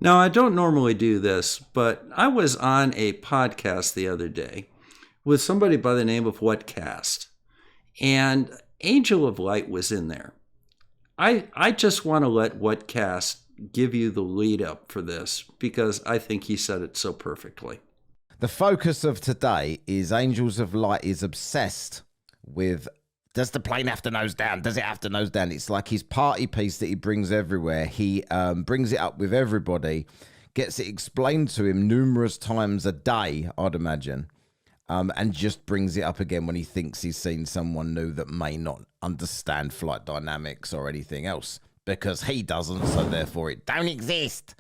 Now, I don't normally do this, but I was on a podcast the other day with somebody by the name of Whatcast, and Angel of Light was in there. I just want to let Whatcast give you the lead up for this because I think he said it so perfectly. The focus of today is Angels of Light is obsessed with, does the plane have to nose down? Does it have to nose down? It's like his party piece that he brings everywhere. He brings it up with everybody, gets it explained to him numerous times a day, I'd imagine, and just brings it up again when he thinks he's seen someone new that may not understand flight dynamics or anything else, because he doesn't, so therefore it don't exist.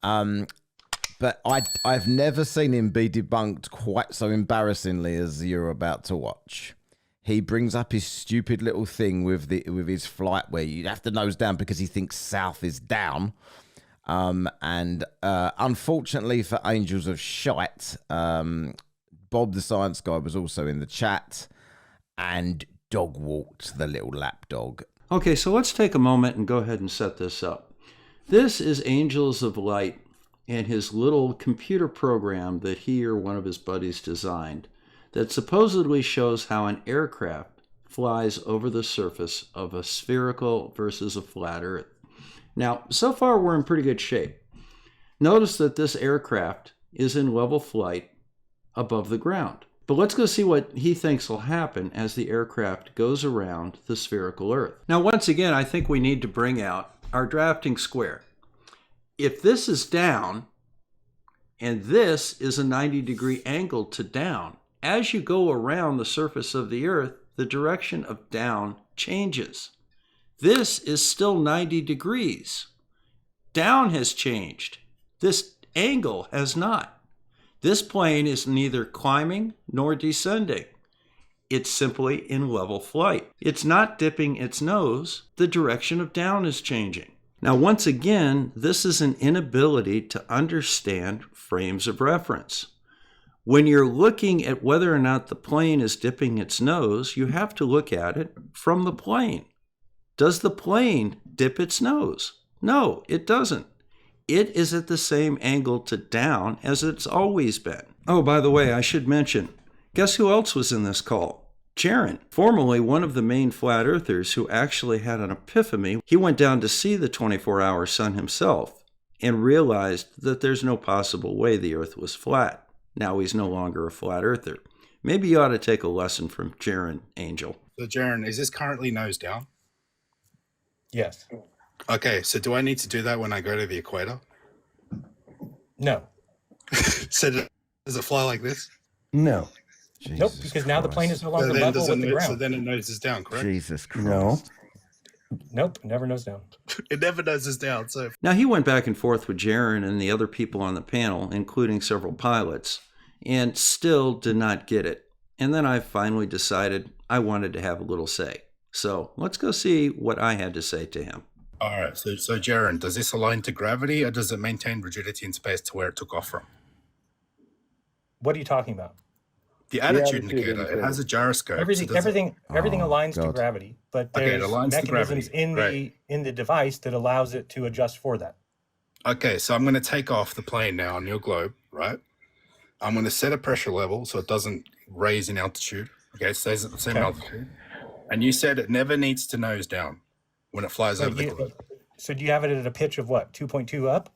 But I've never seen him be debunked quite so embarrassingly as you're about to watch. He brings up his stupid little thing with his flight where you have to nose down because he thinks south is down. And unfortunately for Angels of Shite, Bob the Science Guy was also in the chat and dog walked the little lapdog. Okay, so let's take a moment and go ahead and set this up. This is Angels of Light and his little computer program that he or one of his buddies designed that supposedly shows how an aircraft flies over the surface of a spherical versus a flat Earth. Now, so far we're in pretty good shape. Notice that this aircraft is in level flight above the ground. But let's go see what he thinks will happen as the aircraft goes around the spherical Earth. Now, once again, I think we need to bring out our drafting square. If this is down, and this is a 90-degree angle to down, as you go around the surface of the Earth, the direction of down changes. This is still 90 degrees. Down has changed. This angle has not. This plane is neither climbing nor descending. It's simply in level flight. It's not dipping its nose. The direction of down is changing. Now, once again, this is an inability to understand frames of reference. When you're looking at whether or not the plane is dipping its nose, you have to look at it from the plane. Does the plane dip its nose? No, it doesn't. It is at the same angle to down as it's always been. Oh, by the way, I should mention, guess who else was in this call? Jaron, formerly one of the main flat earthers who actually had an epiphany. He went down to see the 24-hour sun himself and realized that there's no possible way the Earth was flat. Now he's no longer a flat earther. Maybe you ought to take a lesson from Jaron, Angel. So, Jaron, is this currently nose down? Yes. Okay, so do I need to do that when I go to the equator? No. So does it fly like this? No. Nope, because now the plane is no longer level with the ground. So then it noses down, correct? Jesus Christ. No. Nope, never nose down. It never noses down. So Now he went back and forth with Jaron and the other people on the panel, including several pilots, and still did not get it. And then I finally decided I wanted to have a little say. So let's go see what I had to say to him. all right. So Jaron, does this align to gravity, or does it maintain rigidity in space to where it took off from? What are you talking about? The attitude indicator. It has a gyroscope. Everything so does it- everything aligns to God. gravity, but Okay, it there's aligns to mechanisms gravity. in Right. the device that allows it to adjust for that. Okay, so I'm going to take off the plane now on your globe, right? I'm going to set a pressure level so it doesn't raise in altitude. Okay, it stays at the same Okay. altitude. And you said it never needs to nose down when it flies over the globe. So do you have it at a pitch of what, 2.2 up?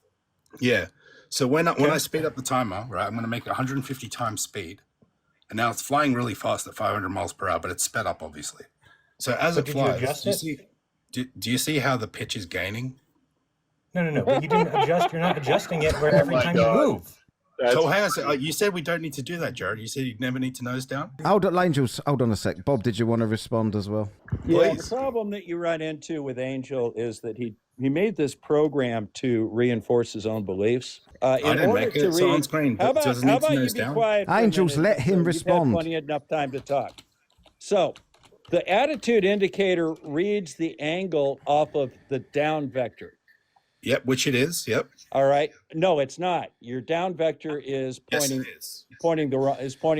Yeah. So when I Okay. speed up the timer, right, I'm going to make it 150 times speed. And now it's flying really fast at 500 miles per hour, but it's sped up, obviously. So as But it did you flies, adjust do you it? see, do you see how the pitch is gaining? No. But you didn't adjust. You're not adjusting it where every my time God. you move. So hang on, so, you said we don't need to do that, Jared. You said you never need to nose down? Hold on, Angels. Hold on a sec. Bob, did you want to respond as well? Yeah, Please. the problem that you run into with Angel is that he made this program to reinforce his own beliefs. I didn't make it. It's on screen. How about, Does it how need to about you nose be down? quiet for a Angels, minute let him so you've had respond. plenty enough time to talk. So, the attitude indicator reads the angle off of the down vector. Yep, which it is. Yep. All right. No, it's not. Your down vector is Yes, pointing it is. pointing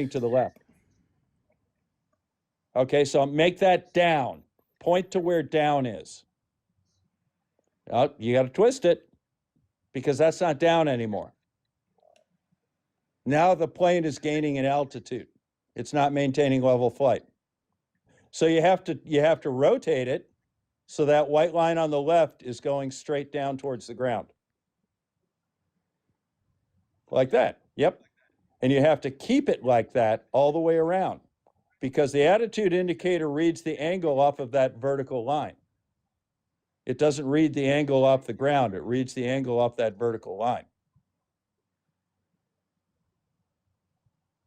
to the left. Okay, so make that down. Point to where down is. Oh, you got to twist it. because that's not down anymore. Now the plane is gaining in altitude. It's not maintaining level flight. So you have to rotate it so that white line on the left is going straight down towards the ground. Like that. Yep. And you have to keep it like that all the way around, because the attitude indicator reads the angle off of that vertical line. It doesn't read the angle off the ground. It reads the angle off that vertical line.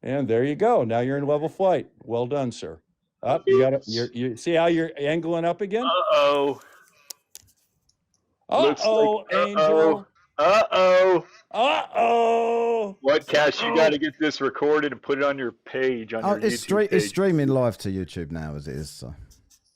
And there you go. Now you're in level flight. Well done, sir. Up, you see how you're angling up again? Uh-oh. Uh-oh, Angel. Uh-oh. Uh-oh. What, Cash? You got to get this recorded and put it on your page. On your It's YouTube page. it's streaming live to YouTube now as it is. So.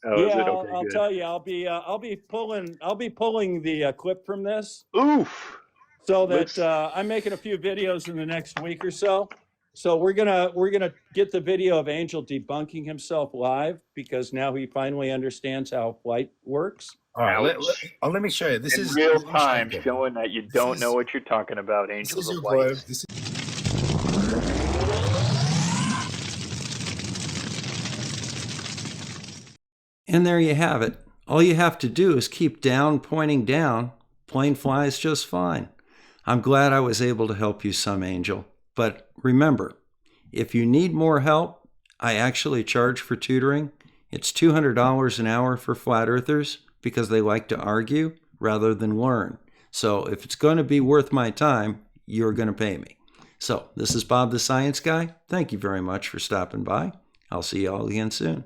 Oh, is Yeah, it? Okay, I'll good. tell you. I'll be pulling the clip from this, Oof. so that Looks- I'm making a few videos in the next week or so. So we're gonna get the video of Angel debunking himself live, because now he finally understands how flight works. All right, Ouch. let me show you. This In is real let me show you time, again. showing that you This don't is- know what you're talking about, This Angels is your of Light. globe. This is And there you have it. All you have to do is keep down pointing down. Plane flies just fine. I'm glad I was able to help you some, Angel. But remember, if you need more help, I actually charge for tutoring. It's $200 an hour for flat earthers, because they like to argue rather than learn. So if it's going to be worth my time, you're going to pay me. So this is Bob the Science Guy. Thank you very much for stopping by. I'll see you all again soon.